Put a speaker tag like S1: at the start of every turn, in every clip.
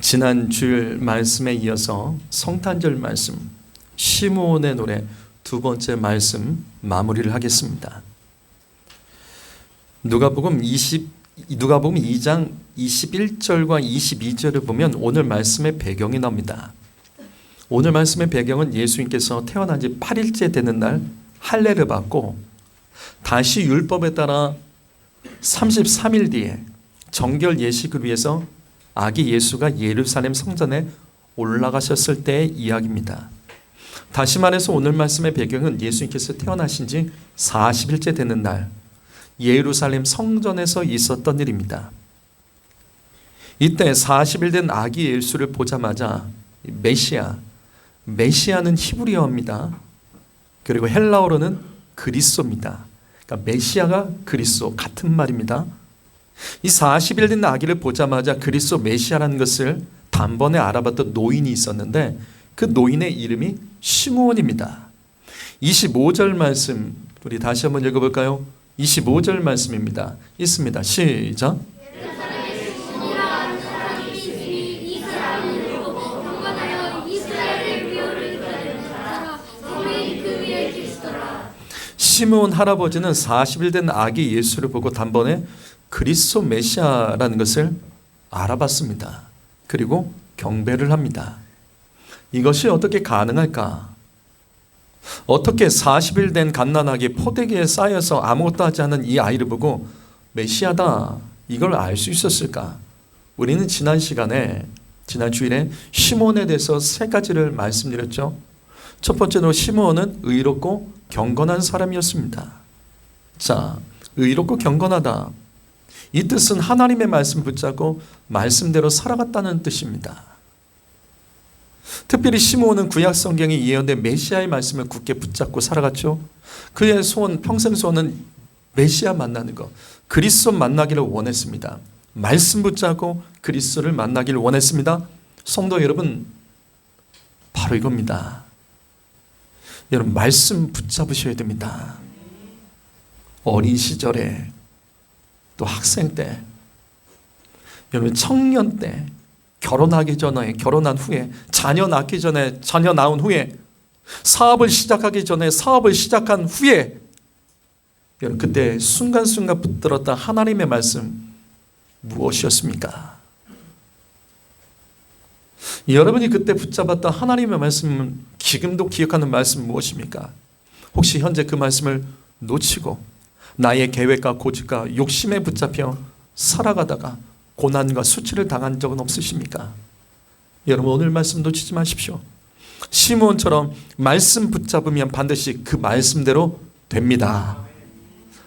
S1: 지난 주일 말씀에 이어서 성탄절 말씀, 시므온의 노래 두 번째 말씀 마무리를 하겠습니다. 누가복음 2장 21절과 22절을 보면 오늘 말씀의 배경이 나옵니다. 오늘 말씀의 배경은 예수님께서 태어난 지 8일째 되는 날 할례를 받고 다시 율법에 따라 33일 뒤에 정결 예식을 위해서 아기 예수가 예루살렘 성전에 올라가셨을 때의 이야기입니다. 다시 말해서 오늘 말씀의 배경은 예수님께서 태어나신 지 40일째 되는 날 예루살렘 성전에서 있었던 일입니다. 이때 40일 된 아기 예수를 보자마자 메시아는 히브리어입니다. 그리고 헬라어로는 그리스도입니다. 그러니까 메시아가 그리스도 같은 말입니다. 이 40일 된 아기를 보자마자 그리스도 메시아라는 것을 단번에 알아봤던 노인이 있었는데 그 노인의 이름이 시므온입니다. 25절 말씀 우리 다시 한번 읽어볼까요? 25절 말씀입니다. 있습니다. 시작. 시므온 할아버지는 40일 된 아기 예수를 보고 단번에 그리스도 메시아라는 것을 알아봤습니다. 그리고 경배를 합니다. 이것이 어떻게 가능할까? 어떻게 40일 된 갓난아기 포대기에 쌓여서 아무것도 하지 않은 이 아이를 보고 메시아다 이걸 알 수 있었을까? 우리는 지난 주일에 시므온에 대해서 세 가지를 말씀드렸죠. 첫 번째로 시므온은 의롭고 경건한 사람이었습니다. 자, 의롭고 경건하다. 이 뜻은 하나님의 말씀 붙잡고 말씀대로 살아갔다는 뜻입니다. 특별히 시므온은 구약 성경에 예언된 메시아의 말씀을 굳게 붙잡고 살아갔죠. 그의 평생 소원은 메시아 만나는 것, 그리스도 만나기를 원했습니다. 말씀 붙잡고 그리스도를 만나기를 원했습니다. 성도 여러분, 바로 이겁니다. 여러분, 말씀 붙잡으셔야 됩니다. 어린 시절에, 또 학생 때, 여러분 청년 때, 결혼하기 전에, 결혼한 후에, 자녀 낳기 전에, 자녀 낳은 후에, 사업을 시작하기 전에, 사업을 시작한 후에, 여러분 그때 순간순간 붙들었던 하나님의 말씀 무엇이었습니까? 여러분이 그때 붙잡았던 하나님의 말씀은 지금도 기억하는 말씀 무엇입니까? 혹시 현재 그 말씀을 놓치고 나의 계획과 고집과 욕심에 붙잡혀 살아가다가 고난과 수치를 당한 적은 없으십니까? 여러분 오늘 말씀 놓치지 마십시오. 시므온처럼 말씀 붙잡으면 반드시 그 말씀대로 됩니다.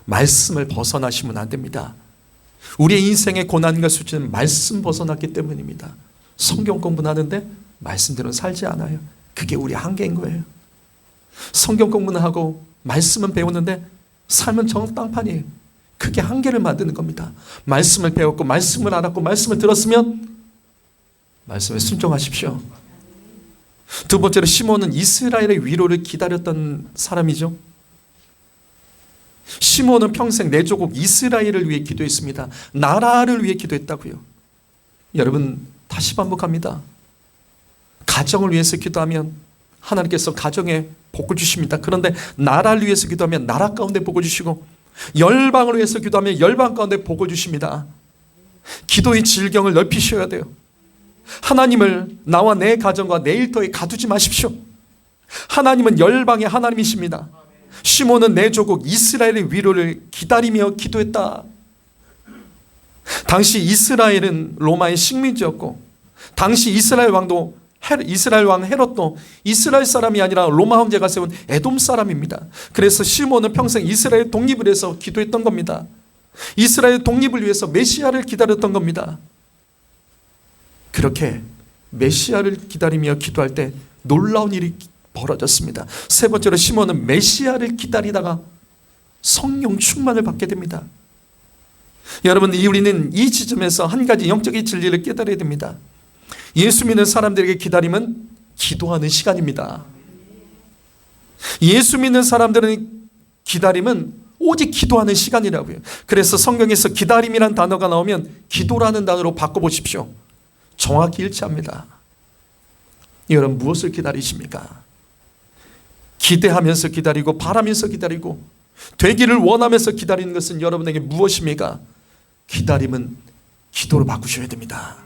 S1: 말씀을 벗어나시면 안 됩니다. 우리의 인생의 고난과 수치는 말씀 벗어났기 때문입니다. 성경 공부는 하는데 말씀대로 살지 않아요. 그게 우리 한계인 거예요. 성경 공부는 하고 말씀은 배우는데 삶은 정땅판이에요. 그게 한계를 만드는 겁니다. 말씀을 배웠고 말씀을 알았고 말씀을 들었으면 말씀에 순종하십시오. 두 번째로 시므온은 이스라엘의 위로를 기다렸던 사람이죠. 시므온은 평생 내 조국 이스라엘을 위해 기도했습니다. 나라를 위해 기도했다고요. 여러분 다시 반복합니다. 가정을 위해서 기도하면 하나님께서 가정에 복을 주십니다. 그런데 나라를 위해서 기도하면 나라 가운데 복을 주시고 열방을 위해서 기도하면 열방 가운데 복을 주십니다. 기도의 질경을 넓히셔야 돼요. 하나님을 나와 내 가정과 내 일터에 가두지 마십시오. 하나님은 열방의 하나님이십니다. 시므온은 내 조국 이스라엘의 위로를 기다리며 기도했다. 당시 이스라엘은 로마의 식민지였고 당시 이스라엘 왕 헤롯도 이스라엘 사람이 아니라 로마 황제가 세운 에돔 사람입니다. 그래서 시므온은 평생 이스라엘 독립을 위해서 기도했던 겁니다. 이스라엘 독립을 위해서 메시아를 기다렸던 겁니다. 그렇게 메시아를 기다리며 기도할 때 놀라운 일이 벌어졌습니다. 세 번째로 시므온은 메시아를 기다리다가 성령 충만을 받게 됩니다. 여러분 우리는 이 지점에서 한 가지 영적인 진리를 깨달아야 됩니다. 예수 믿는 사람들에게 기다림은 기도하는 시간입니다. 예수 믿는 사람들은 기다림은 오직 기도하는 시간이라고요. 그래서 성경에서 기다림이란 단어가 나오면 기도라는 단어로 바꿔보십시오. 정확히 일치합니다. 여러분, 무엇을 기다리십니까? 기대하면서 기다리고 바라면서 기다리고 되기를 원하면서 기다리는 것은 여러분에게 무엇입니까? 기다림은 기도로 바꾸셔야 됩니다.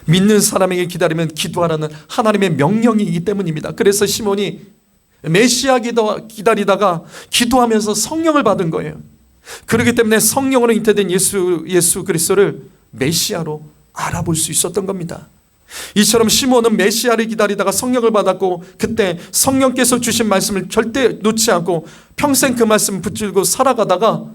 S1: 믿는 사람에게 기다리면 기도하라는 하나님의 명령이기 때문입니다. 그래서 시몬이 메시아 기다리다가 기도하면서 성령을 받은 거예요. 그렇기 때문에 성령으로 잉태된 예수 그리스도를 메시아로 알아볼 수 있었던 겁니다. 이처럼 시몬은 메시아를 기다리다가 성령을 받았고, 그때 성령께서 주신 말씀을 절대 놓지 않고 평생 그 말씀 붙들고 살아가다가,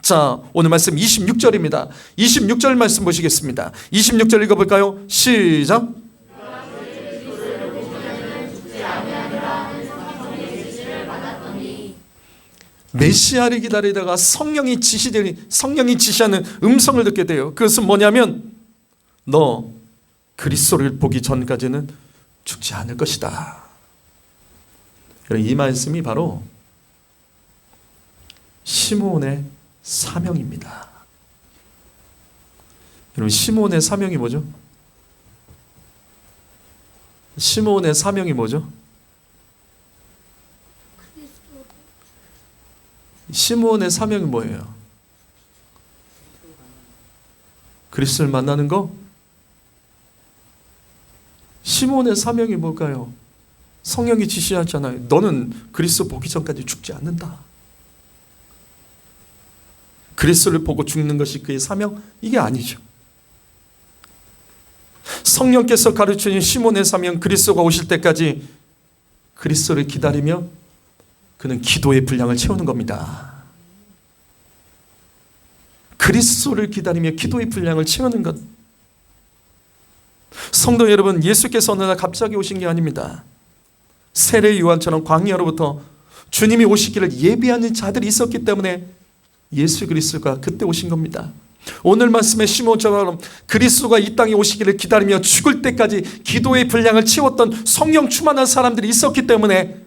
S1: 자, 오늘 말씀 26절입니다. 26절 말씀 보시겠습니다. 26절 읽어볼까요? 시작. 메시아를 기다리다가 성령이 지시하는 음성을 듣게 돼요. 그것은 뭐냐면, 너 그리스도를 보기 전까지는 죽지 않을 것이다. 이 말씀이 바로 시몬의 사명입니다. 여러분, 시몬의 사명이 뭐죠? 시몬의 사명이 뭐죠? 시몬의 사명이 뭐예요? 그리스도를 만나는 거? 시몬의 사명이 뭘까요? 성령이 지시하잖아요. 너는 그리스도 보기 전까지 죽지 않는다. 그리스도를 보고 죽는 것이 그의 사명? 이게 아니죠. 성령께서 가르치는 시몬의 사명, 그리스도가 오실 때까지 그리스도를 기다리며 그는 기도의 분량을 채우는 겁니다. 그리스도를 기다리며 기도의 분량을 채우는 것. 성도 여러분, 예수께서 어느 날 갑자기 오신 게 아닙니다. 세례 요한처럼 광야로부터 주님이 오시기를 예비하는 자들이 있었기 때문에 예수 그리스도가 그때 오신 겁니다. 오늘 말씀의 시몬처럼 그리스도가 이 땅에 오시기를 기다리며 죽을 때까지 기도의 분량을 채웠던 성령 충만한 사람들이 있었기 때문에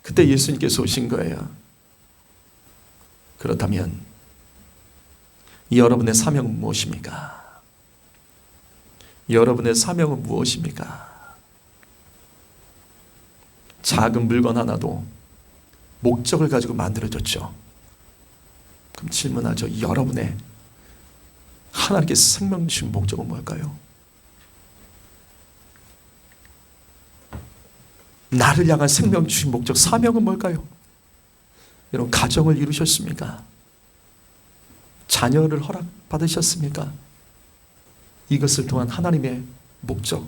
S1: 그때 예수님께서 오신 거예요. 그렇다면 여러분의 사명은 무엇입니까? 여러분의 사명은 무엇입니까? 작은 물건 하나도 목적을 가지고 만들어졌죠. 그럼 질문하죠. 여러분의 하나님께서 생명 주신 목적은 뭘까요? 나를 향한 생명 주신 목적, 사명은 뭘까요? 여러분, 가정을 이루셨습니까? 자녀를 허락받으셨습니까? 이것을 통한 하나님의 목적,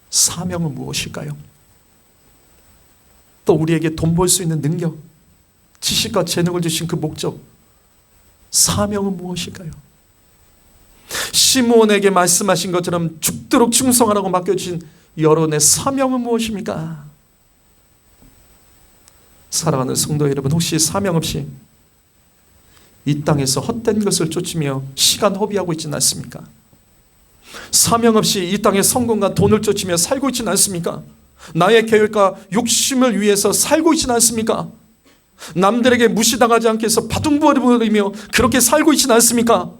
S1: 사명은 무엇일까요? 또 우리에게 돈 벌 수 있는 능력, 지식과 재능을 주신 그 목적, 사명은 무엇일까요? 시몬에게 말씀하신 것처럼 죽도록 충성하라고 맡겨주신 여러분의 사명은 무엇입니까? 사랑하는 성도 여러분, 혹시 사명 없이 이 땅에서 헛된 것을 쫓으며 시간 허비하고 있지는 않습니까? 사명 없이 이 땅의 성공과 돈을 쫓으며 살고 있지는 않습니까? 나의 계획과 욕심을 위해서 살고 있지는 않습니까? 남들에게 무시당하지 않게 해서 바둥거리며 그렇게 살고 있지는 않습니까?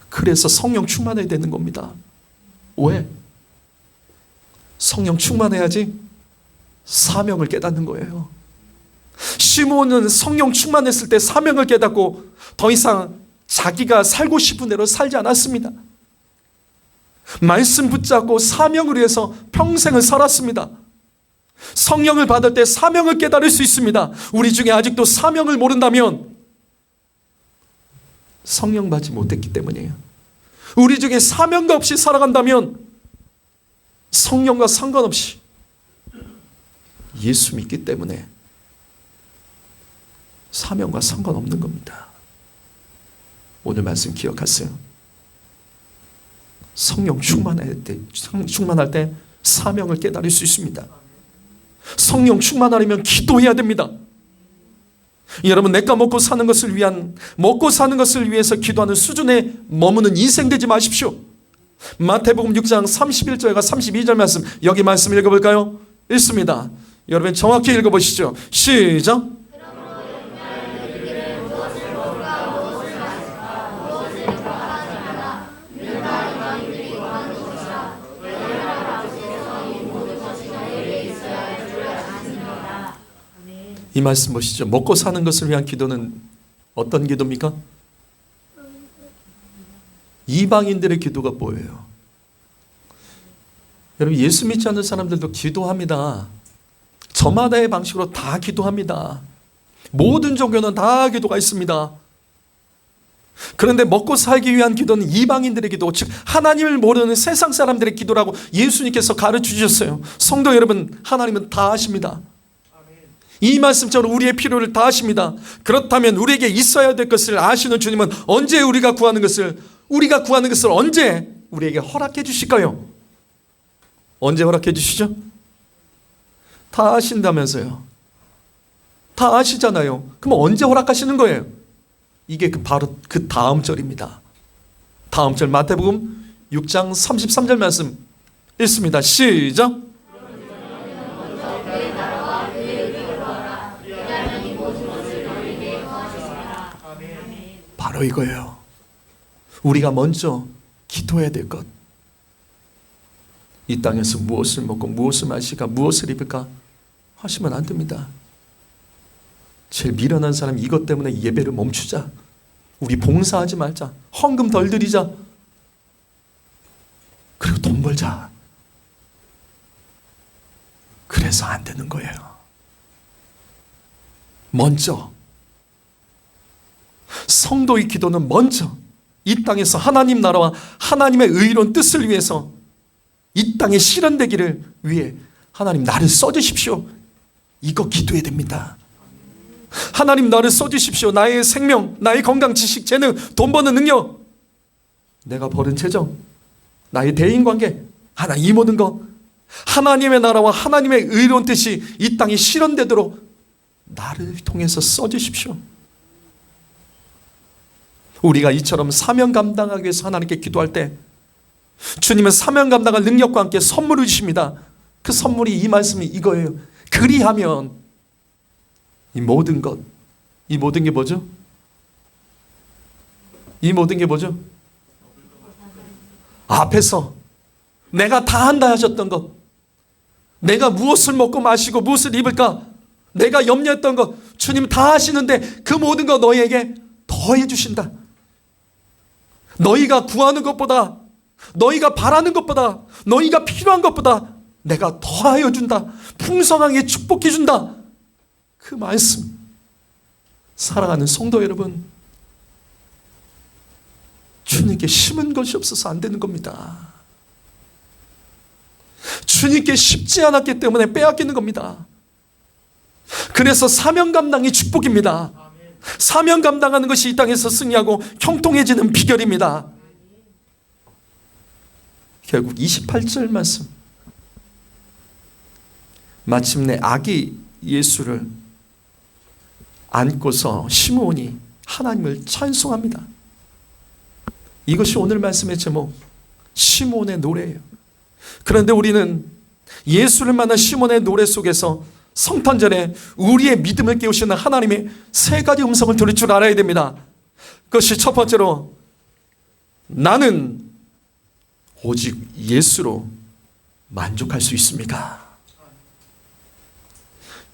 S1: 그래서 성령 충만해야 되는 겁니다. 왜? 성령 충만해야지 사명을 깨닫는 거예요. 시몬은 성령 충만했을 때 사명을 깨닫고 더 이상 자기가 살고 싶은 대로 살지 않았습니다. 말씀 붙잡고 사명을 위해서 평생을 살았습니다. 성령을 받을 때 사명을 깨달을 수 있습니다. 우리 중에 아직도 사명을 모른다면 성령 받지 못했기 때문이에요. 우리 중에 사명도 없이 살아간다면 성령과 상관없이 예수 믿기 때문에 사명과 상관없는 겁니다. 오늘 말씀 기억하세요. 성령 충만할 때 사명을 깨달을 수 있습니다. 성령 충만하려면 기도해야 됩니다. 여러분, 내가 먹고 사는 것을 위해서 기도하는 수준에 머무는 인생 되지 마십시오. 마태복음 6장 31절과 32절 말씀, 여기 말씀 읽어볼까요? 읽습니다. 여러분 정확히 읽어보시죠. 시작. 이 말씀 보시죠. 먹고 사는 것을 위한 기도는 어떤 기도입니까? 이방인들의 기도가 뭐예요? 여러분, 예수 믿지 않는 사람들도 기도합니다. 저마다의 방식으로 다 기도합니다. 모든 종교는 다 기도가 있습니다. 그런데 먹고 살기 위한 기도는 이방인들의 기도, 즉 하나님을 모르는 세상 사람들의 기도라고 예수님께서 가르쳐 주셨어요. 성도 여러분, 하나님은 다 아십니다. 이 말씀처럼 우리의 필요를 다 아십니다. 그렇다면 우리에게 있어야 될 것을 아시는 주님은 언제 우리가 구하는 것을 언제 우리에게 허락해 주실까요? 언제 허락해 주시죠? 다 아신다면서요. 다 아시잖아요. 그럼 언제 허락하시는 거예요? 이게 바로 그 다음 절입니다. 다음 절 마태복음 6장 33절 말씀 읽습니다. 시작. 바로 이거예요. 우리가 먼저 기도해야 될 것. 이 땅에서 무엇을 먹고 무엇을 마실까, 무엇을 입을까 하시면 안 됩니다. 제일 미련한 사람이 이것 때문에 예배를 멈추자, 우리 봉사하지 말자, 헌금 덜 드리자, 그리고 돈 벌자. 그래서 안 되는 거예요. 먼저 성도의 기도는 먼저 이 땅에서 하나님 나라와 하나님의 의로운 뜻을 위해서 이 땅에 실현되기를 위해 하나님 나를 써주십시오. 이거 기도해야 됩니다. 하나님 나를 써주십시오. 나의 생명, 나의 건강, 지식, 재능, 돈 버는 능력, 내가 버는 재정, 나의 대인관계, 하나님 이 모든 것, 하나님의 나라와 하나님의 의로운 뜻이 이 땅에 실현되도록 나를 통해서 써주십시오. 우리가 이처럼 사명 감당하기 위해서 하나님께 기도할 때 주님은 사명 감당할 능력과 함께 선물을 주십니다. 그 선물이 이 말씀이 이거예요. 그리하면 이 모든 것, 이 모든 게 뭐죠? 이 모든 게 뭐죠? 앞에서 내가 다 한다 하셨던 것, 내가 무엇을 먹고 마시고 무엇을 입을까, 내가 염려했던 것 주님 다 하시는데 그 모든 것 너희에게 더해 주신다. 너희가 구하는 것보다, 너희가 바라는 것보다, 너희가 필요한 것보다 내가 더하여 준다. 풍성하게 축복해 준다. 그 말씀, 사랑하는 성도 여러분, 주님께 심은 것이 없어서 안 되는 겁니다. 주님께 쉽지 않았기 때문에 빼앗기는 겁니다. 그래서 사명 감당이 축복입니다. 사명 감당하는 것이 이 땅에서 승리하고 형통해지는 비결입니다. 결국 28절 말씀, 마침내 아기 예수를 안고서 시므온이 하나님을 찬송합니다. 이것이 오늘 말씀의 제목, 시므온의 노래예요. 그런데 우리는 예수를 만난 시므온의 노래 속에서 성탄절에 우리의 믿음을 깨우시는 하나님의 세 가지 음성을 들을 줄 알아야 됩니다. 그것이 첫 번째로, 나는 오직 예수로 만족할 수 있습니까?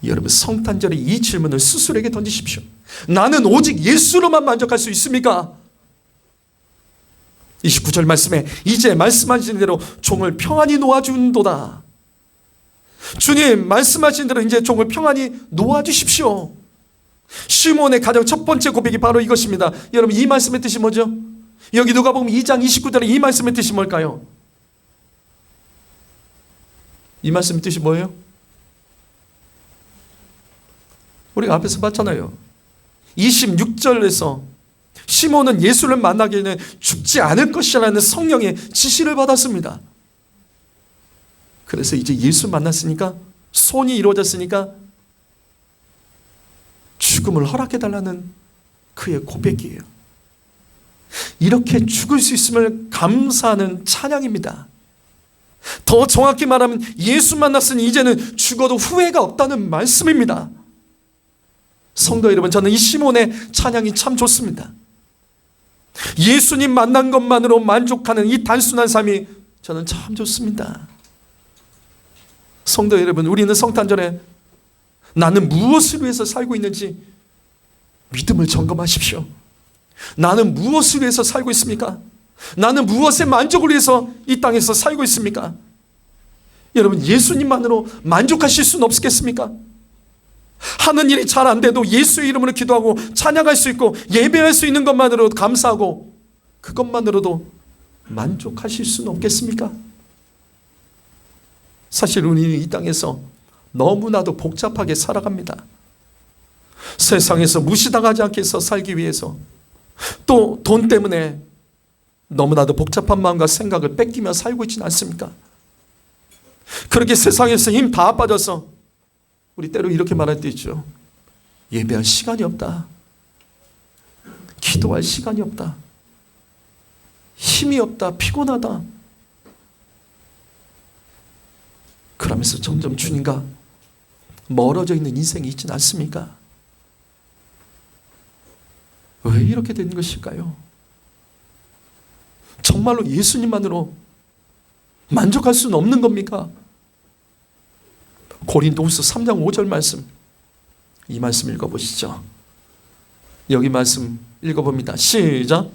S1: 여러분, 성탄절에 이 질문을 스스로에게 던지십시오. 나는 오직 예수로만 만족할 수 있습니까? 29절 말씀에 이제 말씀하신 대로 종을 평안히 놓아준도다. 주님 말씀하신 대로 이제 종을 평안히 놓아주십시오. 시몬의 가장 첫 번째 고백이 바로 이것입니다. 여러분, 이 말씀의 뜻이 뭐죠? 여기 누가복음 2장 29절에 이 말씀의 뜻이 뭘까요? 이 말씀의 뜻이 뭐예요? 우리가 앞에서 봤잖아요. 26절에서 시몬은 예수를 만나기에는 죽지 않을 것이라는 성령의 지시를 받았습니다. 그래서 이제 예수 만났으니까, 소원이 이루어졌으니까 죽음을 허락해달라는 그의 고백이에요. 이렇게 죽을 수 있음을 감사하는 찬양입니다. 더 정확히 말하면 예수 만났으니 이제는 죽어도 후회가 없다는 말씀입니다. 성도 여러분, 저는 이 시몬의 찬양이 참 좋습니다. 예수님 만난 것만으로 만족하는 이 단순한 삶이 저는 참 좋습니다. 성도 여러분, 우리는 성탄절에 나는 무엇을 위해서 살고 있는지 믿음을 점검하십시오. 나는 무엇을 위해서 살고 있습니까? 나는 무엇의 만족을 위해서 이 땅에서 살고 있습니까? 여러분, 예수님만으로 만족하실 수는 없겠습니까? 하는 일이 잘 안 돼도 예수의 이름으로 기도하고 찬양할 수 있고 예배할 수 있는 것만으로도 감사하고 그것만으로도 만족하실 수는 없겠습니까? 사실 우리는 이 땅에서 너무나도 복잡하게 살아갑니다. 세상에서 무시당하지 않게 해서 살기 위해서, 또 돈 때문에 너무나도 복잡한 마음과 생각을 뺏기며 살고 있지는 않습니까? 그렇게 세상에서 힘 다 빠져서 우리 때로 이렇게 말할 때 있죠. 예배할 시간이 없다. 기도할 시간이 없다. 힘이 없다. 피곤하다. 그러면서 점점 주님과 멀어져 있는 인생이 있지는 않습니까? 왜 이렇게 되는 것일까요? 정말로 예수님만으로 만족할 수는 없는 겁니까? 고린도후서 3장 5절 말씀, 이 말씀 읽어보시죠. 여기 말씀 읽어봅니다. 시작.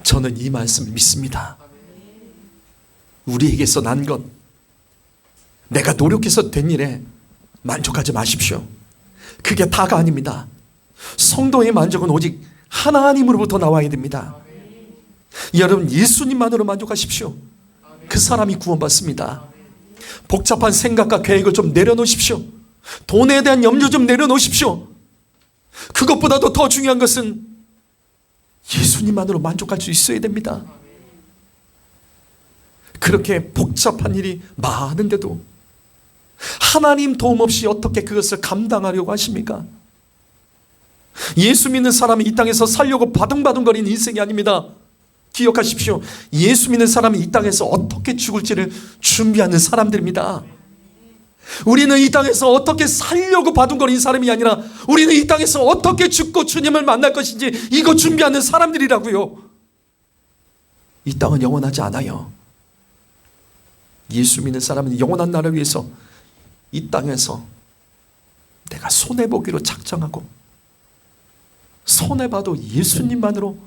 S1: 저는 이 말씀을 믿습니다. 우리에게서 난 것, 내가 노력해서 된 일에 만족하지 마십시오. 그게 다가 아닙니다. 성도의 만족은 오직 하나님으로부터 나와야 됩니다. 여러분, 예수님만으로 만족하십시오. 그 사람이 구원받습니다. 복잡한 생각과 계획을 좀 내려놓으십시오. 돈에 대한 염려 좀 내려놓으십시오. 그것보다도 더 중요한 것은 예수님만으로 만족할 수 있어야 됩니다. 그렇게 복잡한 일이 많은데도 하나님 도움 없이 어떻게 그것을 감당하려고 하십니까? 예수 믿는 사람이 이 땅에서 살려고 바둥바둥거리는 인생이 아닙니다. 기억하십시오. 예수 믿는 사람이 이 땅에서 어떻게 죽을지를 준비하는 사람들입니다. 우리는 이 땅에서 어떻게 살려고 바둥거리는 사람이 아니라 우리는 이 땅에서 어떻게 죽고 주님을 만날 것인지 이거 준비하는 사람들이라고요. 이 땅은 영원하지 않아요. 예수 믿는 사람은 영원한 나를 위해서 이 땅에서 내가 손해보기로 작정하고 손해봐도 예수님만으로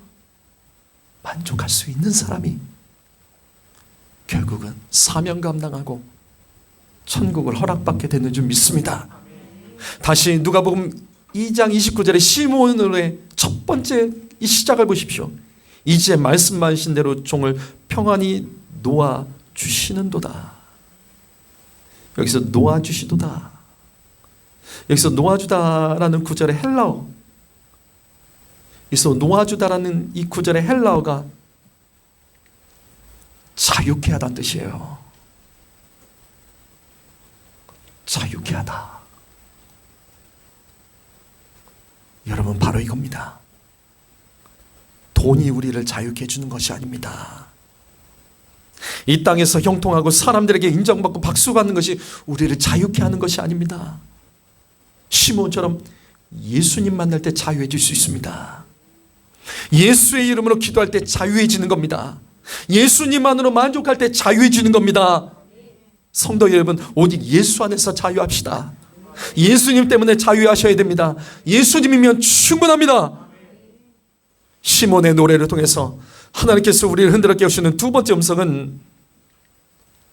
S1: 만족할 수 있는 사람이 결국은 사명 감당하고 천국을 허락받게 되는 줄 믿습니다. 다시 누가복음 2장 29절의 시몬의 첫 번째 이 시작을 보십시오. 이제 말씀하신 대로 종을 평안히 놓아 주시는도다. 여기서 놓아 주시도다. 여기서 놓아주다라는 구절의 헬라어, 여기서 놓아주다라는 이 구절의 헬라어가 자유케 하다는 뜻이에요. 자유케 하다. 여러분, 바로 이겁니다. 돈이 우리를 자유케 해주는 것이 아닙니다. 이 땅에서 형통하고 사람들에게 인정받고 박수받는 것이 우리를 자유케 하는 것이 아닙니다. 시몬처럼 예수님 만날 때 자유해질 수 있습니다. 예수의 이름으로 기도할 때 자유해지는 겁니다. 예수님만으로 만족할 때 자유해지는 겁니다. 성도 여러분, 오직 예수 안에서 자유합시다. 예수님 때문에 자유하셔야 됩니다. 예수님이면 충분합니다. 시몬의 노래를 통해서 하나님께서 우리를 흔들어 깨우시는 두 번째 음성은,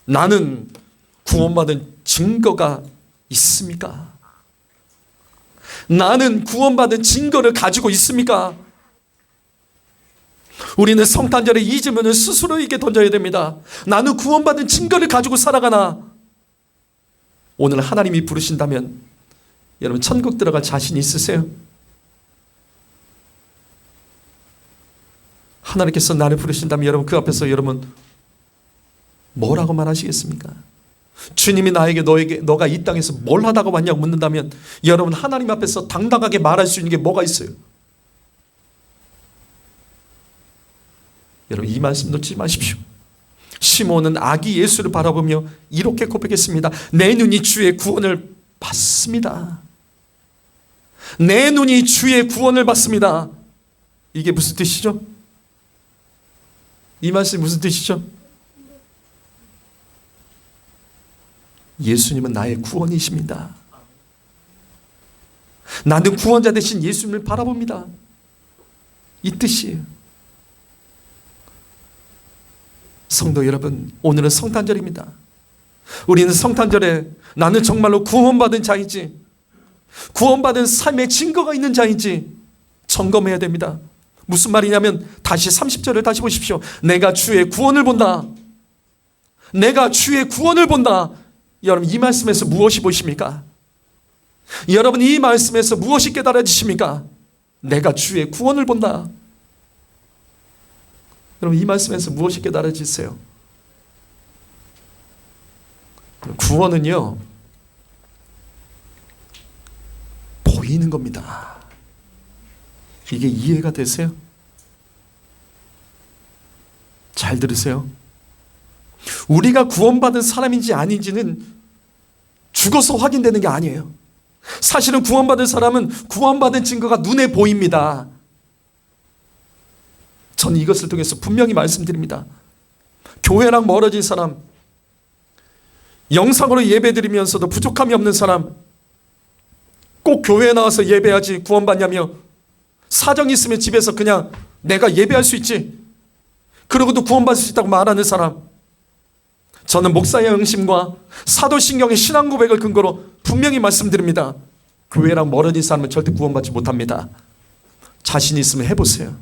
S1: 나는 구원받은 증거가 있습니까? 나는 구원받은 증거를 가지고 있습니까? 우리는 성탄절에 이 질문을 스스로에게 던져야 됩니다. 나는 구원받은 증거를 가지고 살아가나? 오늘 하나님이 부르신다면 여러분 천국 들어갈 자신 있으세요? 하나님께서 나를 부르신다면 여러분 그 앞에서 여러분 뭐라고 말하시겠습니까? 주님이 나에게 너가 이 땅에서 뭘 하다가 왔냐고 묻는다면 여러분 하나님 앞에서 당당하게 말할 수 있는 게 뭐가 있어요? 여러분 이 말씀 놓치지 마십시오. 시몬은 아기 예수를 바라보며 이렇게 고백했습니다. 내 눈이 주의 구원을 봤습니다. 내 눈이 주의 구원을 봤습니다. 이게 무슨 뜻이죠? 이 말씀이 무슨 뜻이죠? 예수님은 나의 구원이십니다. 나는 구원자 되신 예수님을 바라봅니다. 이 뜻이에요. 성도 여러분, 오늘은 성탄절입니다. 우리는 성탄절에 나는 정말로 구원받은 자인지, 구원받은 삶의 증거가 있는 자인지 점검해야 됩니다. 무슨 말이냐면 다시 30절을 다시 보십시오. 내가 주의 구원을 본다. 내가 주의 구원을 본다. 여러분, 이 말씀에서 무엇이 보십니까? 여러분, 이 말씀에서 무엇이 깨달아지십니까? 내가 주의 구원을 본다. 여러분, 이 말씀에서 무엇이 깨달아지세요? 구원은요, 보이는 겁니다. 이게 이해가 되세요? 잘 들으세요. 우리가 구원받은 사람인지 아닌지는 죽어서 확인되는 게 아니에요. 사실은 구원받은 사람은 구원받은 증거가 눈에 보입니다. 저는 이것을 통해서 분명히 말씀드립니다. 교회랑 멀어진 사람, 영상으로 예배드리면서도 부족함이 없는 사람, 꼭 교회에 나와서 예배하지 구원받냐며 사정이 있으면 집에서 그냥 내가 예배할 수 있지, 그러고도 구원받을 수 있다고 말하는 사람, 저는 목사의 응심과 사도신경의 신앙 고백을 근거로 분명히 말씀드립니다. 교회랑 멀어진 사람은 절대 구원받지 못합니다. 자신 있으면 해보세요.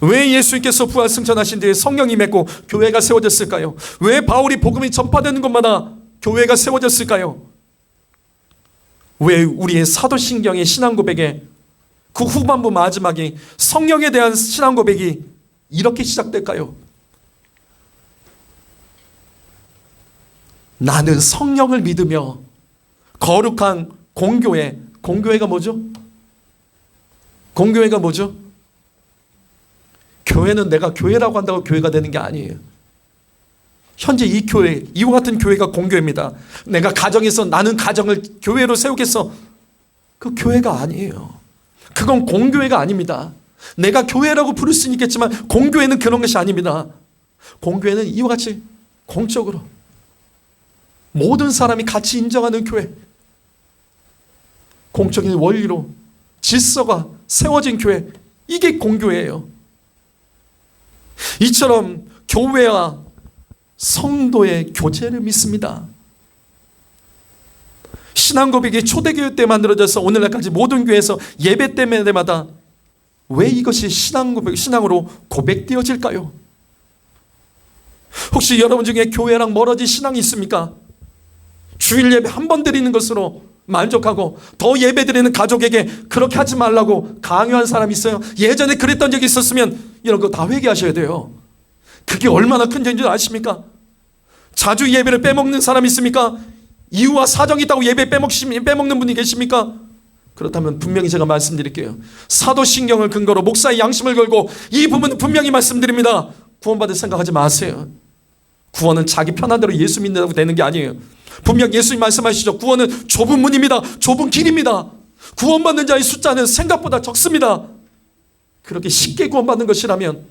S1: 왜 예수님께서 부활 승천하신 뒤에 성령이 맺고 교회가 세워졌을까요? 왜 바울이 복음이 전파되는 곳마다 교회가 세워졌을까요? 왜 우리의 사도신경의 신앙 고백에 그 후반부 마지막에 성령에 대한 신앙 고백이 이렇게 시작될까요? 나는 성령을 믿으며 거룩한 공교회. 공교회가 뭐죠? 공교회가 뭐죠? 교회는 내가 교회라고 한다고 교회가 되는 게 아니에요. 현재 이 교회, 이와 같은 교회가 공교회입니다. 내가 가정에서 나는 가정을 교회로 세우겠어. 그 교회가 아니에요. 그건 공교회가 아닙니다. 내가 교회라고 부를 수는 있겠지만 공교회는 그런 것이 아닙니다. 공교회는 이와 같이 공적으로 모든 사람이 같이 인정하는 교회, 공적인 원리로 질서가 세워진 교회, 이게 공교회예요. 이처럼 교회와 성도의 교제를 믿습니다. 신앙 고백이 초대교회 때 만들어져서 오늘날까지 모든 교회에서 예배 때마다 왜 이것이 신앙으로 고백되어질까요? 혹시 여러분 중에 교회랑 멀어진 신앙이 있습니까? 주일 예배 한 번 드리는 것으로 만족하고 더 예배 드리는 가족에게 그렇게 하지 말라고 강요한 사람이 있어요. 예전에 그랬던 적이 있었으면 이런 거 다 회개하셔야 돼요. 그게 얼마나 큰 죄인 줄 아십니까? 자주 예배를 빼먹는 사람이 있습니까? 이유와 사정이 있다고 예배 빼먹는 분이 계십니까? 그렇다면 분명히 제가 말씀드릴게요. 사도신경을 근거로 목사의 양심을 걸고 이 부분은 분명히 말씀드립니다. 구원받을 생각하지 마세요. 구원은 자기 편한 대로 예수 믿는다고 되는 게 아니에요. 분명 예수님 말씀하시죠. 구원은 좁은 문입니다. 좁은 길입니다. 구원받는 자의 숫자는 생각보다 적습니다. 그렇게 쉽게 구원받는 것이라면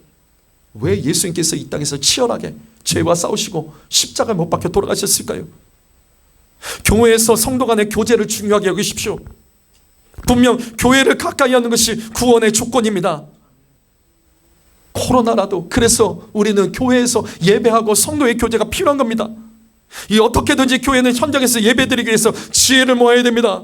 S1: 왜 예수님께서 이 땅에서 치열하게 죄와 싸우시고 십자가에 못 박혀 돌아가셨을까요? 교회에서 성도 간의 교제를 중요하게 여기십시오. 분명 교회를 가까이 하는 것이 구원의 조건입니다. 코로나라도 그래서 우리는 교회에서 예배하고 성도의 교제가 필요한 겁니다. 이 어떻게든지 교회는 현장에서 예배드리기 위해서 지혜를 모아야 됩니다.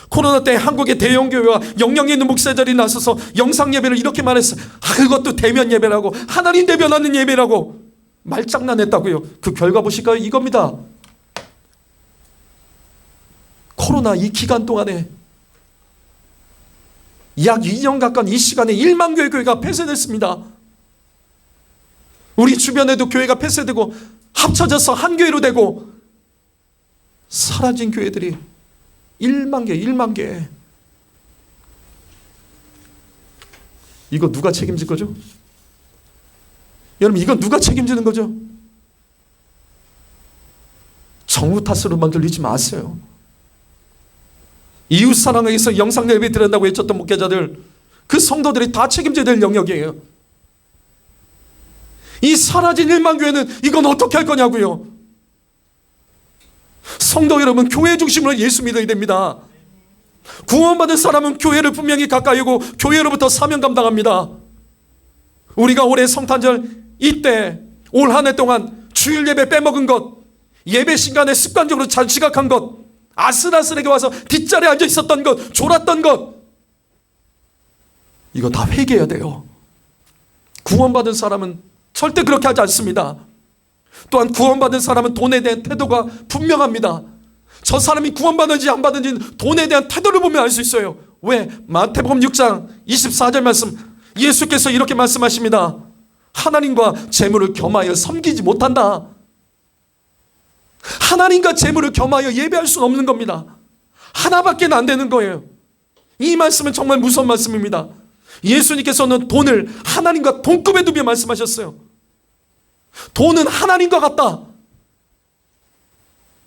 S1: 코로나 때 한국의 대형 교회와 영향 있는 목사들이 나서서 영상 예배를 이렇게 말했어요. 그것도 대면 예배라고, 하나님 대변하는 예배라고 말장난했다고요. 그 결과 보실까요? 이겁니다. 코로나 이 기간 동안에 약 2년 가까운 이 시간에 1만 개의 교회가 폐쇄됐습니다. 우리 주변에도 교회가 폐쇄되고 합쳐져서 한 교회로 되고 사라진 교회들이 1만 개. 이거 누가 책임질 거죠? 여러분, 이거 누가 책임지는 거죠? 정부 탓으로만 들리지 마세요. 이웃 사랑에서 영상 예배 드린다고 외쳤던 목회자들, 그 성도들이 다 책임져야 될 영역이에요. 이 사라진 1만 교회는 이건 어떻게 할 거냐고요. 성도 여러분, 교회 중심으로 예수 믿어야 됩니다. 구원받은 사람은 교회를 분명히 가까이 오고 교회로부터 사명 감당합니다. 우리가 올해 성탄절 이때 올 한 해 동안 주일 예배 빼먹은 것, 예배 시간에 습관적으로 잘 지각한 것, 아슬아슬하게 와서 뒷자리에 앉아 있었던 것, 졸았던 것, 이거 다 회개해야 돼요. 구원받은 사람은 절대 그렇게 하지 않습니다. 또한 구원받은 사람은 돈에 대한 태도가 분명합니다. 저 사람이 구원받은지 안 받은지 돈에 대한 태도를 보면 알 수 있어요. 왜? 마태복음 6장 24절 말씀, 예수께서 이렇게 말씀하십니다. 하나님과 재물을 겸하여 섬기지 못한다. 하나님과 재물을 겸하여 예배할 수는 없는 겁니다. 하나밖에 안 되는 거예요. 이 말씀은 정말 무서운 말씀입니다. 예수님께서는 돈을 하나님과 동급에 두며 말씀하셨어요. 돈은 하나님과 같다.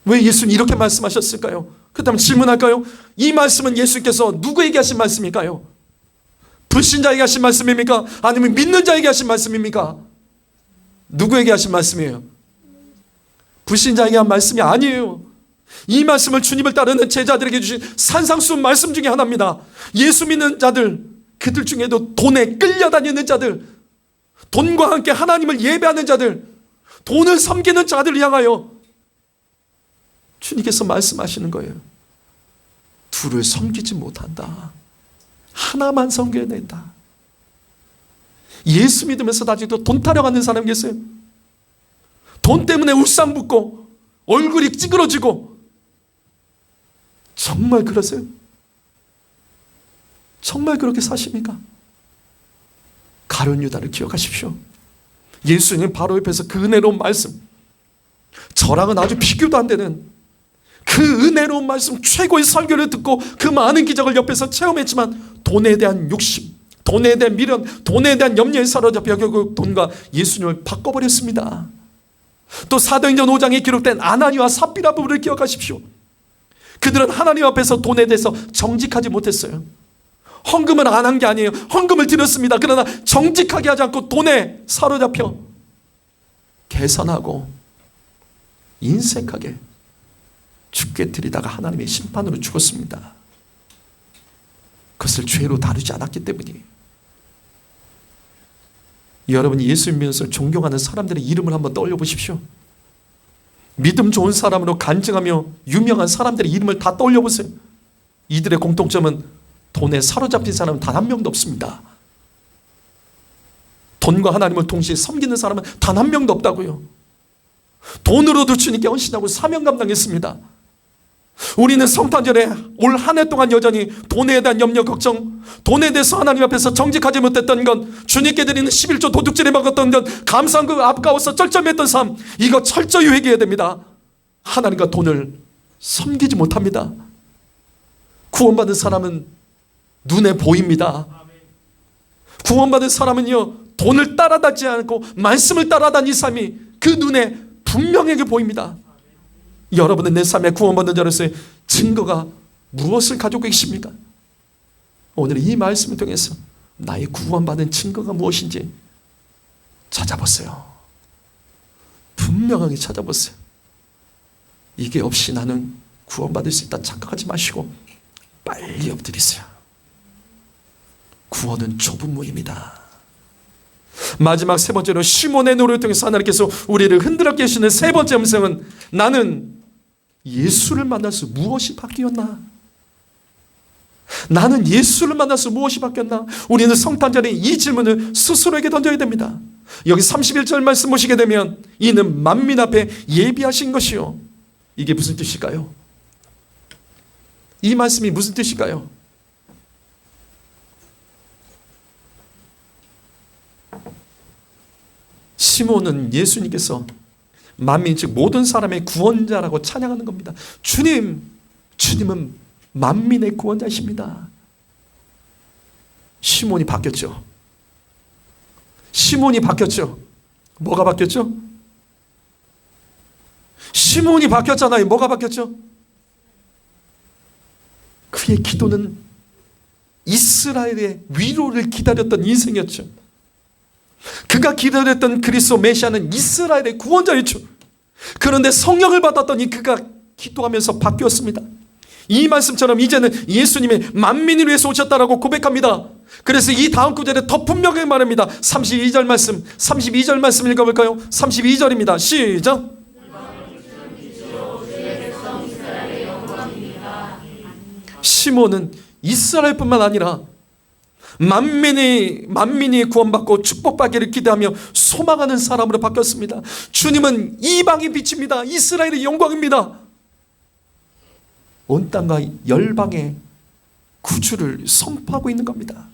S1: 왜 예수님 이렇게 말씀하셨을까요? 그렇다면 질문할까요? 이 말씀은 예수님께서 누구에게 하신 말씀일까요? 불신자에게 하신 말씀입니까? 아니면 믿는 자에게 하신 말씀입니까? 누구에게 하신 말씀이에요? 불신자에게 한 말씀이 아니에요. 이 말씀을 주님을 따르는 제자들에게 주신 산상수훈 말씀 중에 하나입니다. 예수 믿는 자들, 그들 중에도 돈에 끌려다니는 자들, 돈과 함께 하나님을 예배하는 자들, 돈을 섬기는 자들을 향하여 주님께서 말씀하시는 거예요. 둘을 섬기지 못한다. 하나만 섬겨야 된다. 예수 믿으면서 아직도 돈 타령하는 사람 계세요? 돈 때문에 울상붓고 얼굴이 찌그러지고, 정말 그러세요? 정말 그렇게 사십니까? 가룟 유다를 기억하십시오. 예수님 바로 옆에서 그 은혜로운 말씀, 저랑은 아주 비교도 안 되는 그 은혜로운 말씀, 최고의 설교를 듣고 그 많은 기적을 옆에서 체험했지만 돈에 대한 욕심, 돈에 대한 미련, 돈에 대한 염려에 사로잡혀 결국 돈과 예수님을 바꿔버렸습니다. 또 사도행전 5장에 기록된 아나니와 삽비라 부부를 기억하십시오. 그들은 하나님 앞에서 돈에 대해서 정직하지 못했어요. 헌금을 안 한 게 아니에요. 헌금을 드렸습니다. 그러나 정직하게 하지 않고 돈에 사로잡혀 계산하고 인색하게 죽게 드리다가 하나님의 심판으로 죽었습니다. 그것을 죄로 다루지 않았기 때문이에요. 여러분이 예수 믿으면서 존경하는 사람들의 이름을 한번 떠올려 보십시오. 믿음 좋은 사람으로 간증하며 유명한 사람들의 이름을 다 떠올려 보세요. 이들의 공통점은 돈에 사로잡힌 사람은 단 한 명도 없습니다. 돈과 하나님을 동시에 섬기는 사람은 단 한 명도 없다고요. 돈으로도 주님께 헌신하고 사명 감당했습니다. 우리는 성탄절에 올 한 해 동안 여전히 돈에 대한 염려 걱정, 돈에 대해서 하나님 앞에서 정직하지 못했던 건, 주님께 드리는 11조 도둑질에 먹었던 건, 감사한 그 아까워서 쩔쩔맸던 삶, 이거 철저히 회개해야 됩니다. 하나님과 돈을 섬기지 못합니다. 구원받은 사람은 눈에 보입니다. 구원받은 사람은요, 돈을 따라다니지 않고 말씀을 따라다니는 삶이 그 눈에 분명하게 보입니다. 여러분은 내 삶에 구원받는 자로서의 증거가 무엇을 가지고 계십니까? 오늘 이 말씀을 통해서 나의 구원받은 증거가 무엇인지 찾아보세요. 분명하게 찾아보세요. 이게 없이 나는 구원받을 수 있다 착각하지 마시고 빨리 엎드리세요. 구원은 좁은 문입니다. 마지막 세 번째로 시몬의 노래를 통해서 하나님께서 우리를 흔들어 계시는 세 번째 음성은, 나는 예수를 만나서 무엇이 바뀌었나? 나는 예수를 만나서 무엇이 바뀌었나? 우리는 성탄절에 이 질문을 스스로에게 던져야 됩니다. 여기 31절 말씀 보시게 되면, 이는 만민 앞에 예비하신 것이요. 이게 무슨 뜻일까요? 이 말씀이 무슨 뜻일까요? 시몬은 예수님께서 만민, 즉 모든 사람의 구원자라고 찬양하는 겁니다. 주님은 만민의 구원자이십니다. 시몬이 바뀌었죠. 시몬이 바뀌었죠. 뭐가 바뀌었죠? 시몬이 바뀌었잖아요. 뭐가 바뀌었죠? 그의 기도는 이스라엘의 위로를 기다렸던 인생이었죠. 그가 기다렸던 그리스도 메시아는 이스라엘의 구원자였죠. 그런데 성령을 받았더니 그가 기도하면서 바뀌었습니다. 이 말씀처럼 이제는 예수님이 만민을 위해서 오셨다라고 고백합니다. 그래서 이 다음 구절에 더 분명하게 말합니다. 32절 말씀 읽어볼까요? 32절입니다. 시작. 시몬은 이스라엘뿐만 아니라 만민이 구원받고 축복받기를 기대하며 소망하는 사람으로 바뀌었습니다. 주님은 이방의 빛입니다. 이스라엘의 영광입니다. 온 땅과 열방의 구주를 선포하고 있는 겁니다.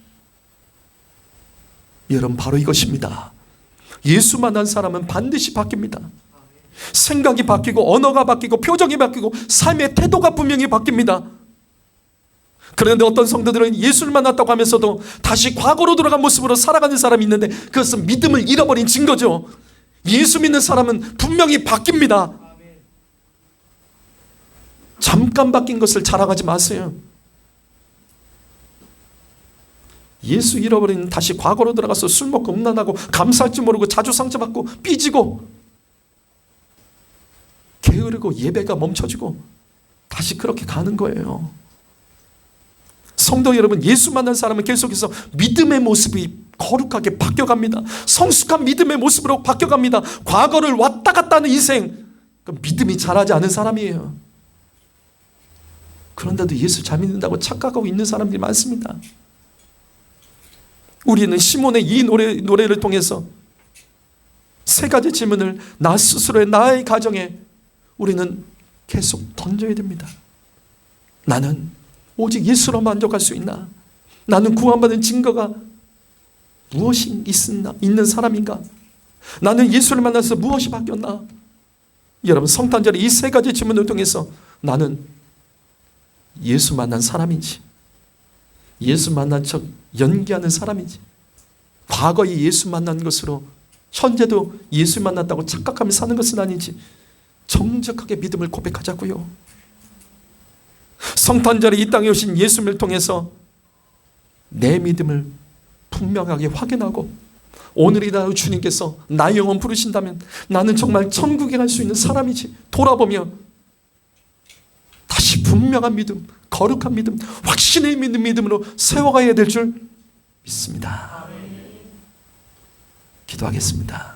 S1: 여러분, 바로 이것입니다. 예수 만난 사람은 반드시 바뀝니다. 생각이 바뀌고 언어가 바뀌고 표정이 바뀌고 삶의 태도가 분명히 바뀝니다. 그런데 어떤 성도들은 예수를 만났다고 하면서도 다시 과거로 돌아간 모습으로 살아가는 사람이 있는데 그것은 믿음을 잃어버린 증거죠. 예수 믿는 사람은 분명히 바뀝니다. 잠깐 바뀐 것을 자랑하지 마세요. 예수 잃어버린 다시 과거로 들어가서 술 먹고 음란하고 감사할 줄 모르고 자주 상처받고 삐지고 게으르고 예배가 멈춰지고 다시 그렇게 가는 거예요. 성도 여러분, 예수 만난 사람은 계속해서 믿음의 모습이 거룩하게 바뀌어갑니다. 성숙한 믿음의 모습으로 바뀌어갑니다. 과거를 왔다 갔다 하는 인생, 믿음이 자라지 않은 사람이에요. 그런데도 예수 잘 믿는다고 착각하고 있는 사람들이 많습니다. 우리는 시몬의 이 노래를 통해서 세 가지 질문을 나 스스로의 나의 가정에 우리는 계속 던져야 됩니다. 나는 오직 예수로 만족할 수 있나? 나는 구원받은 증거가 무엇이 있는 사람인가? 나는 예수를 만나서 무엇이 바뀌었나? 여러분, 성탄절에 이 세 가지 질문을 통해서 나는 예수 만난 사람인지, 예수 만난 척 연기하는 사람인지, 과거에 예수 만난 것으로 현재도 예수 만났다고 착각하며 사는 것은 아닌지 정직하게 믿음을 고백하자고요. 성탄절에 이 땅에 오신 예수님을 통해서 내 믿음을 분명하게 확인하고 오늘이라도 주님께서 나의 영혼 부르신다면 나는 정말 천국에 갈 수 있는 사람이지 돌아보며 다시 분명한 믿음, 거룩한 믿음, 확신의 있는 믿음으로 세워가야 될 줄 믿습니다. 기도하겠습니다.